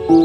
ओम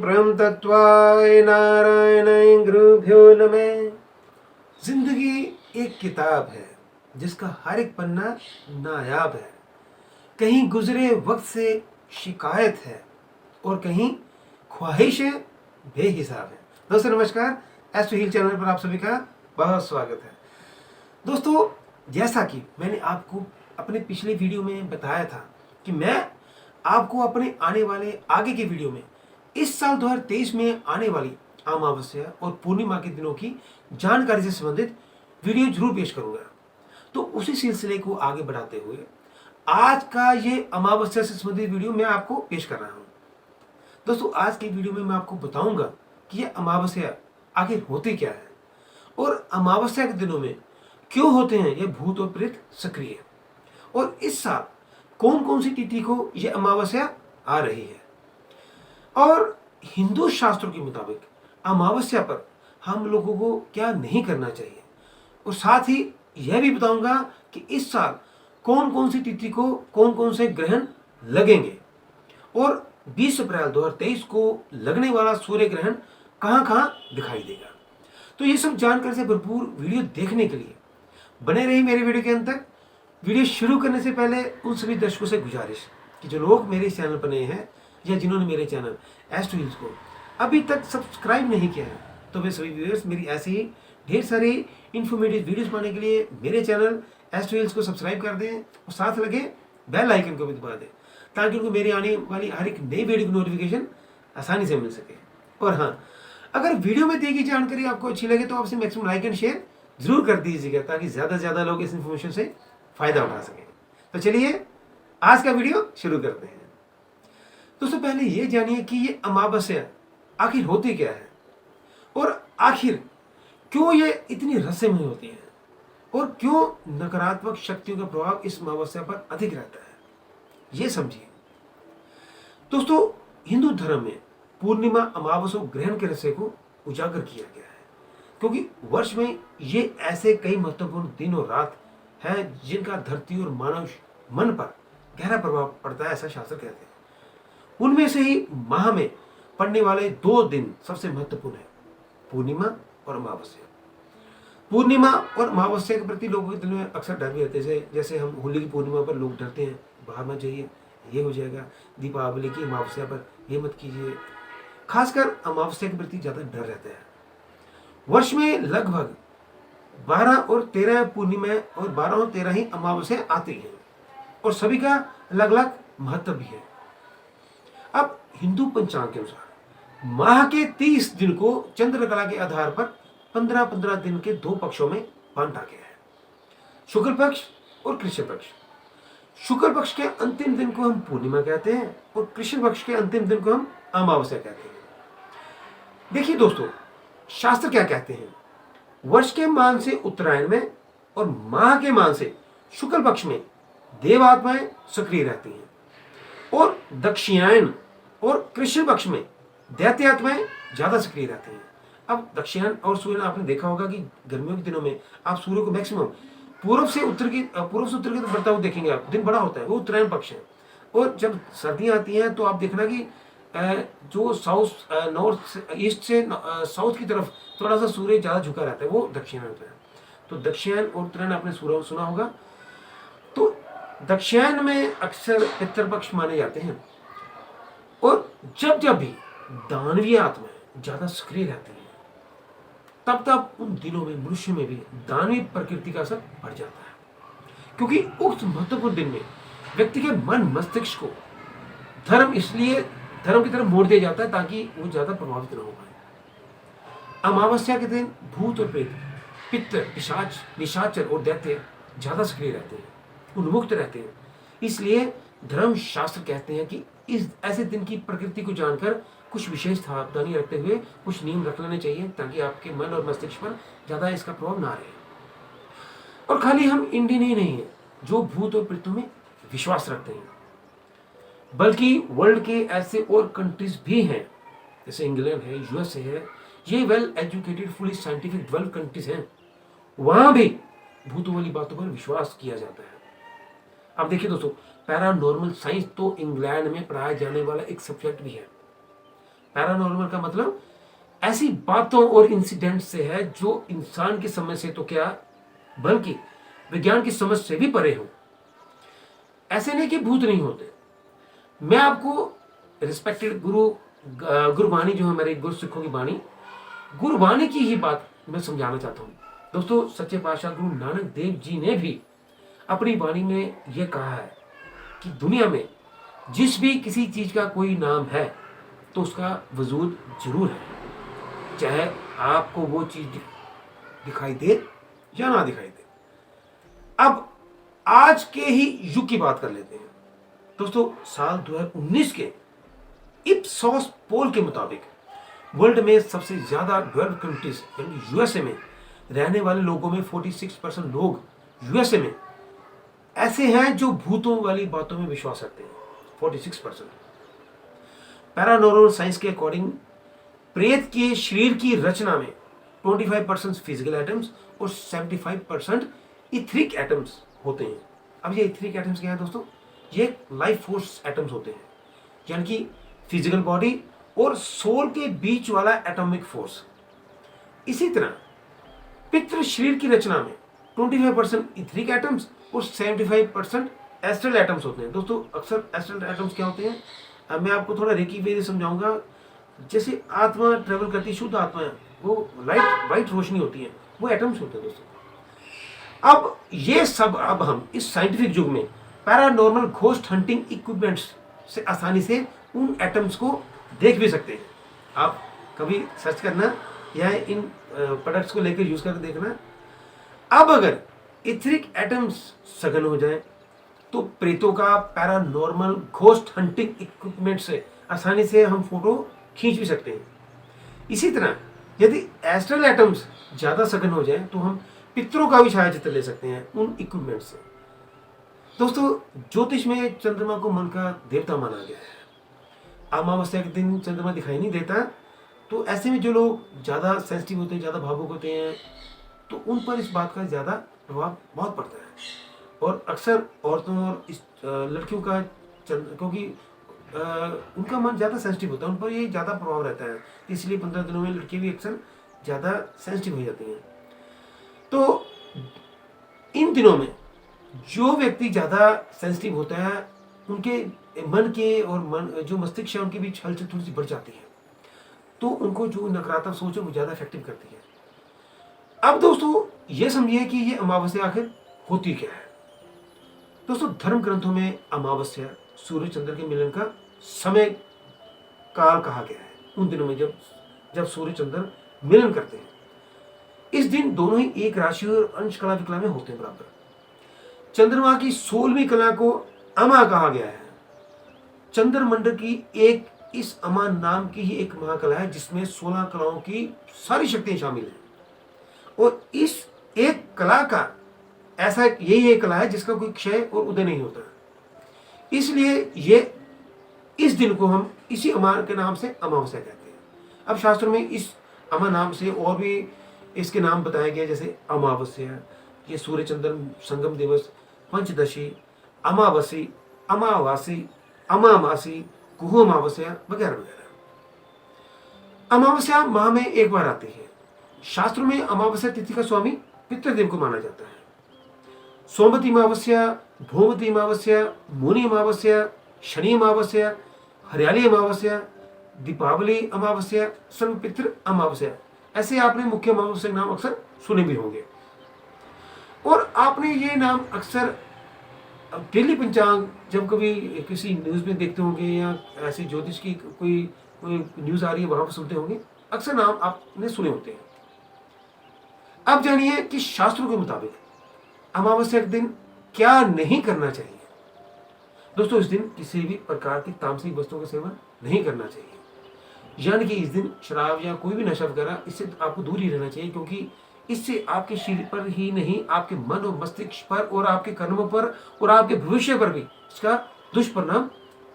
ब्रह्म तत्वाय नारायणाय गुरुभ्यो नमः। जिंदगी एक किताब है जिसका हर एक पन्ना नायाब है। कहीं गुजरे वक्त से शिकायत है और कहीं ख्वाहिशें बेहिसाब है। दोस्तों नमस्कार, एस्ट्रो हील चैनल पर आप सभी का बहुत स्वागत है। दोस्तों, जैसा कि मैंने आपको अपने पिछले वीडियो में बताया था कि मैं आपको अपने आने वाले आगे के वीडियो में इस साल 2023 में आने वाली अमावस्या और पूर्णिमा के दिनों की जानकारी से संबंधित वीडियो जरूर पेश करूंगा। तो उसी सिलसिले को आगे बढ़ाते हुए आज का ये अमावस्या से संबंधित वीडियो मैं आपको पेश कर रहा हूं। दोस्तों, आज के वीडियो में मैं आपको बताऊंगा कि ये अमावस्या आखिर होती क्या है और अमावस्या के दिनों में क्यों होते हैं ये भूत और प्रेत सक्रिय, और इस साल कौन कौन सी तिथि को यह अमावस्या आ रही है, और हिंदू शास्त्रों के मुताबिक अमावस्या पर हम लोगों को क्या नहीं करना चाहिए, और साथ ही यह भी बताऊंगा कि इस साल कौन कौन सी तिथि को कौन कौन से ग्रहण लगेंगे और 20 अप्रैल 2023 को लगने वाला सूर्य ग्रहण कहां कहां दिखाई देगा। तो ये सब जानकारी से भरपूर वीडियो देखने के लिए बने रहिए मेरे वीडियो के अंत तक। वीडियो शुरू करने से पहले उन सभी दर्शकों से गुजारिश कि जो लोग मेरे इस चैनल पर नए हैं या जिन्होंने मेरे चैनल एस्ट्रो हील्स को अभी तक सब्सक्राइब नहीं किया है, तो वे सभी व्यूअर्स मेरी ऐसे ही ढेर सारी इन्फॉर्मेटिव वीडियोस पाने के लिए मेरे चैनल एस्ट्रो हील्स को सब्सक्राइब कर दें और साथ लगे बेल आइकन को भी दबा दें ताकि उनको मेरी आने वाली हर एक नई वीडियो की नोटिफिकेशन आसानी से मिल सके। और हाँ, अगर वीडियो में दी गई जानकारी आपको अच्छी लगे तो आपसे मैक्सिमम लाइक एंड शेयर जरूर कर दीजिएगा ताकि ज़्यादा से ज़्यादा लोग इस इन्फॉर्मेशन से फायदा उठा सकें। तो चलिए आज का वीडियो शुरू करते हैं। दोस्तों, पहले ये जानिए कि ये अमावस्या आखिर होती क्या है और आखिर क्यों ये इतनी रहस्यमय होती है और क्यों नकारात्मक शक्तियों का प्रभाव इस अमावस्या पर अधिक रहता है, ये समझिए। दोस्तों, हिंदू धर्म में पूर्णिमा अमावस्या ग्रहण के रहस्य को उजागर किया गया है क्योंकि वर्ष में ये ऐसे कई महत्वपूर्ण दिन और रात है जिनका धरती और मानव मन पर गहरा प्रभाव पड़ता है, ऐसा शास्त्र कहते हैं। उनमें से ही माह में पड़ने वाले 2 दिन सबसे महत्वपूर्ण है, पूर्णिमा और अमावस्या। पूर्णिमा और अमावस्या के प्रति लोगों के दिल में अक्सर डर भी रहते हैं। जैसे हम होली की पूर्णिमा पर लोग डरते हैं, बाहर मत जाइए, ये हो जाएगा। दीपावली की अमावस्या पर ये मत कीजिए। खासकर अमावस्या के प्रति ज़्यादा डर रहता है। वर्ष में लगभग 12 और 13 पूर्णिमा और 12 और 13 ही अमावस्या आती हैं और सभी का अलग अलग महत्व भी है। अब हिंदू पंचांग के अनुसार माह के 30 दिन को चंद्रकला के आधार पर 15-15 दिन के 2 पक्षों में बांटा गया है, शुक्ल पक्ष और कृष्ण पक्ष। शुक्ल पक्ष के अंतिम दिन को हम पूर्णिमा कहते हैं और कृष्ण पक्ष के अंतिम दिन को हम अमावस्या कहते हैं। देखिए दोस्तों, शास्त्र क्या कहते हैं, वर्ष के मान से उत्तरायण में और माह के मान से शुक्ल पक्ष में देव आत्माएं सक्रिय रहती हैं और दक्षिणायन और कृष्ण पक्ष में दैत्य आत्माएं ज्यादा सक्रिय रहती हैं। अब दक्षिणायन और सूर्य, आपने देखा होगा कि गर्मियों के दिनों में आप सूर्य को मैक्सिमम पूर्व से उत्तर की तो बढ़ता हुआ देखेंगे आप, दिन बड़ा होता है, वो उत्तरायण पक्ष है। और जब सर्दियां आती हैं तो आप देखना कि जो साउथ नॉर्थ ईस्ट से साउथ की तरफ थोड़ा सा सूर्य ज्यादा झुका रहता है, वो दक्षिणायन होता है। तो दक्षिणायन और उत्तरायण आपने सूर्य सुना होगा। तो दक्षिणायन में अक्सर पितृपक्ष माने जाते हैं और जब जब भी दानवीय आत्माएं ज्यादा सक्रिय रहती हैं तब तब उन दिनों में मनुष्य में भी दानवीय प्रकृति का असर बढ़ जाता है क्योंकि उक्त महत्वपूर्ण दिन में व्यक्ति के मन मस्तिष्क को धर्म की तरफ मोड़ दिया जाता है ताकि वो ज्यादा प्रभावित न हो पाए। अमावस्या के दिन भूत और प्रेत, पितृ, पिशाच, निशाचर और दैत्य ज्यादा सक्रिय रहते हैं, उन्मुक्त रहते हैं। इसलिए धर्म शास्त्र कहते हैं कि इस ऐसे दिन की प्रकृति को जानकर कुछ विशेष सावधानी रखते हुए कुछ नियम रख लेने चाहिए ताकि आपके मन और मस्तिष्क पर ज्यादा इसका प्रभाव ना रहे। और खाली हम इंडियन ही नहीं है, जो भूत और प्रेतों में विश्वास रखते हैं। बल्कि वर्ल्ड के ऐसे और कंट्रीज भी हैं, जैसे इंग्लैंड है, यूएसए है, ये well educated fully scientific developed countries हैं, वहां भी भूतों वाली बातों पर विश्वास किया जाता है। अब देखिए दोस्तों, पैरानॉर्मल साइंस तो इंग्लैंड में पढ़ाया जाने वाला एक सब्जेक्ट भी है। पैरानॉर्मल का मतलब ऐसी बातों और इंसिडेंट से है जो इंसान की समझ से तो क्या, बल्कि विज्ञान की समझ से भी परे हो। ऐसे नहीं कि भूत नहीं होते। मैं आपको रिस्पेक्टेड गुरुवाणी जो है मेरे गुरु सिखों की वाणी, गुरुवाणी की ही बात मैं समझाना चाहता हूँ। दोस्तों, सच्चे पातशाह गुरु नानक देव जी ने भी अपनी वाणी में यह कहा है कि दुनिया में जिस भी किसी चीज का कोई नाम है तो उसका वजूद जरूर है, चाहे आपको वो चीज दिखाई दे या ना दिखाई दे। अब आज के ही युग की बात कर लेते हैं। दोस्तों, साल 2019 के इप्सॉस पोल के मुताबिक वर्ल्ड में सबसे ज्यादा डेवलप्ड कंट्रीज यानी यूएसए में रहने वाले लोगों में 46% लोग यूएसए में ऐसे हैं जो भूतों वाली बातों में विश्वास रखते हैं। 46%। पैरानॉर्मल साइंस के अकॉर्डिंग प्रेत के शरीर की रचना में 25% फिजिकल एटम्स और 75% इथरिक एटम्स होते हैं। अब ये इथरिक एटम्स क्या है दोस्तों? ये लाइफ फोर्स एटम्स होते हैं, यानी कि फिजिकल बॉडी और सोल के बीच वाला एटॉमिक फोर्स। इसी तरह पितृ शरीर की रचना में 25% इथरिक एटम्स और 75% एस्ट्रल एटम्स होते हैं। दोस्तों, अक्सर एस्ट्रल एटम्स क्या होते हैं, अब मैं आपको थोड़ा रेकी वे से समझाऊंगा। जैसे आत्मा ट्रेवल करती है, शुद्ध आत्मा है, वो लाइट वाइट रोशनी होती है, वो एटम्स होते हैं दोस्तों। अब ये सब अब हम इस साइंटिफिक युग में पैरानॉर्मल घोस्ट हंटिंग इक्विपमेंट्स से आसानी से उन एटम्स को देख भी सकते हैं। आप कभी सर्च करना या इन प्रोडक्ट्स को लेकर यूज करके देखना। अब अगर इथरिक एटम्स सघन हो जाए तो प्रेतों का पैरानॉर्मल घोस्ट हंटिंग इक्विपमेंट से आसानी से हम फोटो खींच भी सकते हैं। इसी तरह यदि एस्ट्रल एटम्स ज्यादा सघन हो जाए तो हम पितरों का भी छायाचित्र ले सकते हैं उन इक्विपमेंट से। दोस्तों, ज्योतिष में चंद्रमा को मन का देवता माना गया है। अमावस्या के दिन चंद्रमा दिखाई नहीं देता, तो ऐसे में जो लोग ज्यादा सेंसिटिव होते हैं, ज्यादा भावुक होते हैं, तो उन पर इस बात का ज्यादा प्रभाव बहुत पड़ता है। और अक्सर औरतों और इस लड़कियों का क्योंकि उनका मन ज्यादा सेंसिटिव होता है, उन पर ये ज्यादा प्रभाव रहता है, इसलिए 15 दिनों में लड़की भी अक्सर ज्यादा सेंसिटिव हो जाती हैं। तो इन दिनों में जो व्यक्ति ज्यादा सेंसिटिव होता है, उनके मन के और मन जो मस्तिष्क है उनकी भी हलचल थोड़ी सी बढ़ जाती है, तो उनको जो नकारात्मक सोच है वो ज्यादा इफेक्टिव करती है। अब दोस्तों, ये समझिए कि ये अमावस्या आखिर होती क्या है। दोस्तों, धर्म ग्रंथों में अमावस्या सूर्य चंद्र के मिलन का समय काल कहा गया है। उन दिनों में जब सूर्य चंद्र मिलन करते हैं, इस दिन दोनों ही एक राशि और अंश कला विकला में होते हैं बराबर। चंद्रमा की 16वीं कला को अमा कहा गया है। चंद्रमंडल की एक इस अमा नाम की ही एक महाकला है जिसमें 16 कलाओं की सारी शक्तियां शामिल हैं। और इस एक कला का ऐसा यही एक कला है जिसका कोई क्षय और उदय नहीं होता, इसलिए ये इस दिन को हम इसी अमा के नाम से अमावस्या कहते हैं। अब शास्त्रों में इस अमा नाम से और भी इसके नाम बताए गए, जैसे अमावस्या, ये सूर्य चंद्र संगम दिवस, पंचदशी, अमावसी, अमावासी, अमामासी, कुहू अमावस्या वगैरह वगैरह। अमावस्या माह में एक बार आती है। शास्त्रों में अमावस्या तिथि का स्वामी पितृदेव को माना जाता है। सोमवती अमावस्या, भूमवती अमावस्या, मुनि अमावस्या, शनि अमावस्या, हरियाली अमावस्या, दीपावली अमावस्या, सर्वपितृ अमावस्या, ऐसे आपने मुख्य अमावस्या के नाम अक्सर सुने भी होंगे। और आपने ये नाम अक्सर डेली पंचांग जब कभी किसी न्यूज में देखते होंगे या ऐसे ज्योतिष की कोई न्यूज आ रही है वहां पर सुनते होंगे, अक्सर नाम आपने सुने होते हैं। अब जानिए कि शास्त्रों के मुताबिक अमावस्या के दिन क्या नहीं करना चाहिए। दोस्तों, इस दिन किसी भी प्रकार की तामसिक वस्तुओं का सेवन नहीं करना चाहिए, यानी कि इस दिन शराब या कोई भी नशा वगैरह इससे आपको दूर ही रहना चाहिए, क्योंकि इससे आपके शरीर पर ही नहीं, आपके मन और मस्तिष्क पर और आपके कर्मों पर और आपके भविष्य पर भी इसका दुष्परिणाम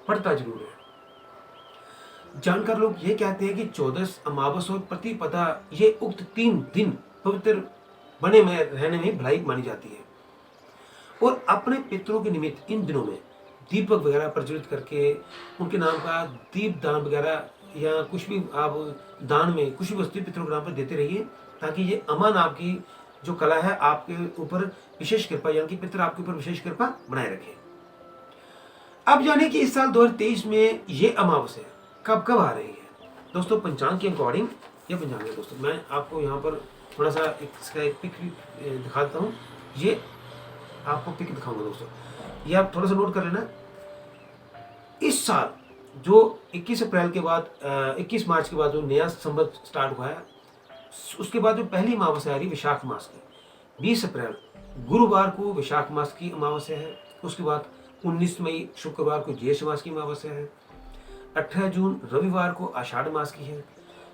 पड़ता जरूर है। जानकार लोग ये कहते हैं कि 14 अमावस और प्रतिपदा ये उक्त 3 दिन पवित्र बने में रहने में भलाई मानी जाती है। और अपने पितरों के निमित्त इन दिनों में दीपक वगैरह प्रज्वलित करके उनके नाम का दीप दान वगैरह या कुछ भी आप दान में कुछ भी वस्तु पितरों के नाम पर देते रहिए, ताकि ये अमन आपकी जो कला है आपके ऊपर विशेष कृपा, यानी कि पितर आपके ऊपर विशेष कृपा बनाए रखे। अब जाने कि इस साल 2023 में ये अमावस्या कब कब आ रही है। दोस्तों पंचांग के अकॉर्डिंग ये पंचांग है दोस्तों, मैं आपको यहाँ पर थोड़ा सा इसका एक पिक भी दिखा देता हूँ। ये आपको पिक दिखाऊंगा दोस्तों, ये आप थोड़ा सा नोट कर लेना। इस साल जो 21 अप्रैल के बाद 21 मार्च के बाद जो नया संवत स्टार्ट हुआ है, उसके बाद जो पहली अमावस्या आ रही विशाख मास की 20 अप्रैल गुरुवार को विशाख मास की अमावस्या है। उसके बाद 19 मई शुक्रवार को ज्येष्ठ मास की अमावस्या है। 18 जून रविवार को आषाढ़ मास की है।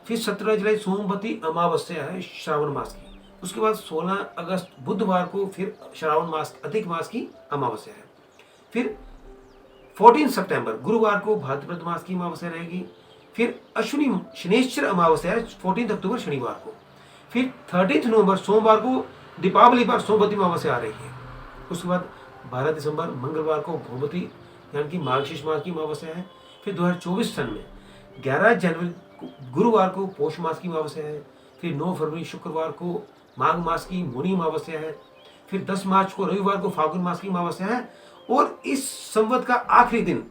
फिर 17 जुलाई सोमवती अमावस्या है श्रावण मास की। उसके बाद 16 अगस्त बुधवार को फिर श्रावण मास अधिक मास की अमावस्या है। फिर 14 सितंबर गुरुवार को भाद्रपद मास की अमावस्या रहेगी। फिर अश्विनी शनेश्वर अमावस्या है 14 अक्टूबर शनिवार को। फिर 13 नवंबर सोमवार को दीपावली पर सोमवती अमावस्या आ रही है। उसके बाद 12 दिसंबर मंगलवार को भौमती यानी कि मार्गशीर्ष मास की अमावस्या है। फिर 2024 सन में 11 जनवरी गुरुवार को पौष मास की अमावस्या है। फिर 9 फरवरी शुक्रवार को माघ मास की मौनी अमावस्या है। फिर 10 मार्च को रविवार को फाल्गुन मास की अमावस्या है। और इस संवत का आखिरी दिन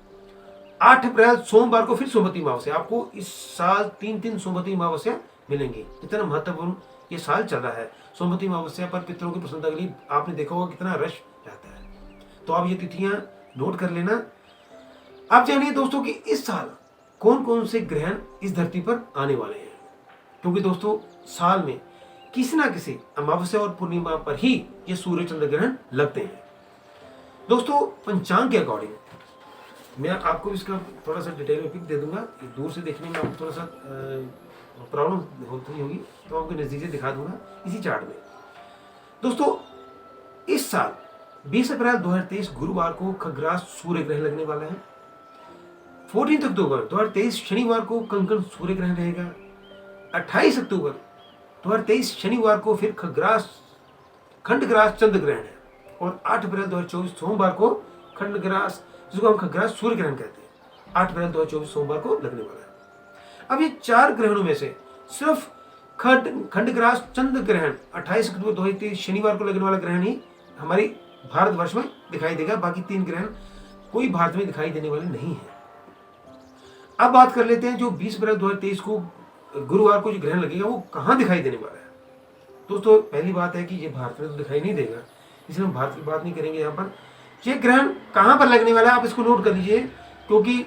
8 अप्रैल सोमवार को फिर सोमवती अमावस्या। आपको इस साल 3 सोमवती अमावस्या मिलेंगी। इतना महत्वपूर्ण ये साल चल रहा है। सोमवती अमावस्या पर पितरों की प्रसन्नता के लिए आपने देखा होगा कितना रश रहता है। तो आप ये तिथियां नोट कर लेना। आप जानिए दोस्तों कि इस साल कौन कौन से ग्रहण इस धरती पर आने वाले हैं, क्योंकि दोस्तों साल में किसी ना किसी अमावस्या और पूर्णिमा पर ही ये सूर्य चंद्र ग्रहण लगते हैं। दोस्तों पंचांग के अकॉर्डिंग मैं आपको इसका थोड़ा सा डिटेल में पिक दे दूंगा। दूर से देखने में आपको थोड़ा सा प्रॉब्लम होती होगी, तो आपको नजदीक से दिखा दूंगा इसी चार्ट में। दोस्तों इस साल 20 अप्रैल 2023 गुरुवार को खग्रास सूर्य ग्रहण लगने वाला है। 14 अक्टूबर 2023 शनिवार को कंकण सूर्य ग्रहण रहेगा। 28 अक्टूबर 2023 शनिवार को फिर खंडग्रास चंद्र ग्रहण है। और 8 अप्रैल 2024 सोमवार को खंडग्रास, जिसको हम खग्रास सूर्य ग्रहण कहते हैं, 8 अप्रैल 2024 सोमवार को लगने वाला है। अब ये 4 ग्रहणों में से सिर्फ खंडग्रास चंद्र ग्रहण 28 अक्टूबर 2023 शनिवार को लगने वाला ग्रहण ही हमारी भारतवर्ष में दिखाई देगा। बाकी 3 ग्रहण कोई भारत में दिखाई देने वाले नहीं है। अब बात कर लेते हैं जो 20 अप्रैल 2023 को गुरुवार को जो ग्रहण लगेगा वो कहाँ दिखाई देने वाला है। दोस्तों पहली बात है कि ये भारत में तो दिखाई नहीं देगा, इसलिए हम भारत की बात नहीं करेंगे। यहाँ पर ये ग्रहण कहाँ पर लगने वाला है आप इसको नोट कर लीजिए, क्योंकि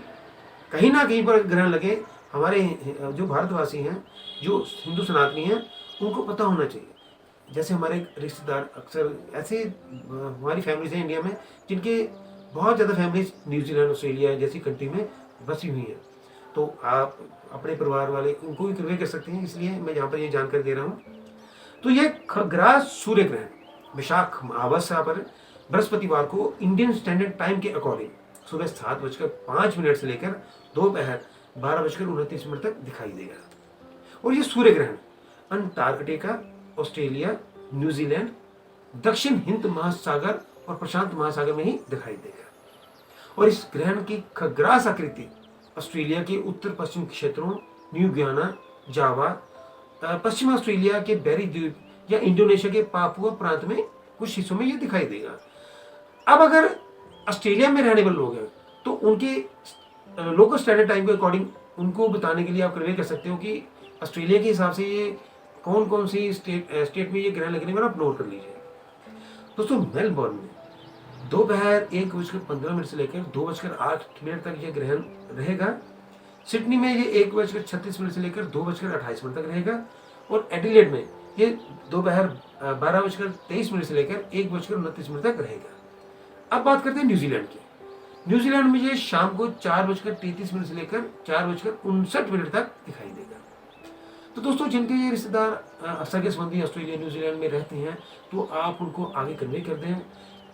कहीं ना कहीं पर ग्रहण लगे हमारे जो भारतवासी हैं, जो हिंदू सनातनी हैं, उनको पता होना चाहिए। जैसे हमारे रिश्तेदार अक्सर ऐसे हमारी फैमिलीज हैं इंडिया में जिनके बहुत ज़्यादा फैमिलीज न्यूजीलैंड ऑस्ट्रेलिया जैसी कंट्री में बसी हुई हैं, तो आप अपने परिवार वाले उनको भी कन्वे कर सकते हैं, इसलिए मैं यहाँ पर ये जानकारी दे रहा हूँ। तो ये खग्रास सूर्य ग्रहण विशाख अमावस्या पर बृहस्पतिवार को इंडियन स्टैंडर्ड टाइम के अकॉर्डिंग सुबह 7:05 से लेकर दोपहर 12:29 तक दिखाई देगा। और ये सूर्य ग्रहण अंटार्कटिका, ऑस्ट्रेलिया, न्यूजीलैंड, दक्षिण हिंद महासागर और प्रशांत महासागर में ही दिखाई देगा। और इस ग्रहण की खग्रास आकृति ऑस्ट्रेलिया के उत्तर पश्चिम क्षेत्रों, न्यू गियाना, जावा, पश्चिम ऑस्ट्रेलिया के बैरी द्वीप या इंडोनेशिया के पापुआ प्रांत में कुछ हिस्सों में ये दिखाई देगा। अब अगर ऑस्ट्रेलिया में रहने वाले लोग हैं तो उनके लोकल स्टैंडर्ड टाइम के अकॉर्डिंग उनको बताने के लिए आप कन्वे कर सकते हो कि ऑस्ट्रेलिया के हिसाब से ये कौन कौन सी स्टेट में ये ग्रहण लगने वाला आप नोट कर लीजिए। दोस्तों मेलबर्न में दोपहर 1:15 से लेकर 2:08 तक ये ग्रहण रहेगा। सिडनी में ये 1:36 से लेकर 2:28 तक रहेगा। और एडिलेड में ये दोपहर 12:23 से लेकर 1:29 तक रहेगा। अब बात करते हैं न्यूजीलैंड की। न्यूजीलैंड में ये शाम को 4:33 से लेकर 4:59 तक दिखाई देगा। तो दोस्तों, जिनके ये रिश्तेदार सगे संबंधी ऑस्ट्रेलिया न्यूजीलैंड में रहते हैं, तो आप उनको आगे कन्वे कर दें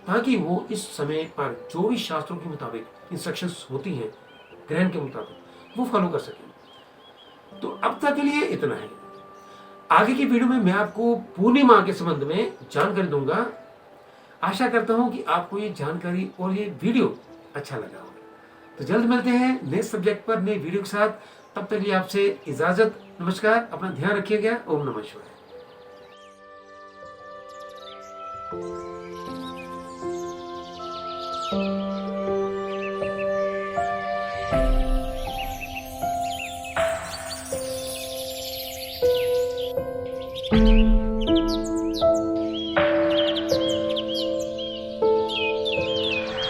ताकि वो इस समय पर जो भी शास्त्रों के मुताबिक इंस्ट्रक्शंस होती हैं ग्रहण के मुताबिक वो फॉलो कर सकें। तो अब तक के लिए इतना है। आगे की वीडियो में मैं आपको पूर्णिमा के संबंध में जानकारी दूंगा। आशा करता हूं कि आपको ये जानकारी और ये वीडियो अच्छा लगा होगा। तो जल्द मिलते हैं नए सब्जेक्ट पर, नए वीडियो के साथ। तब तक लिए आपसे इजाजत। नमस्कार, अपना ध्यान रखिएगा। ओम नमः शिवाय।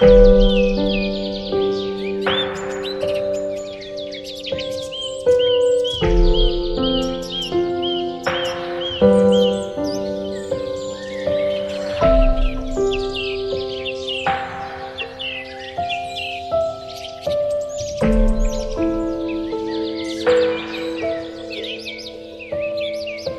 thank you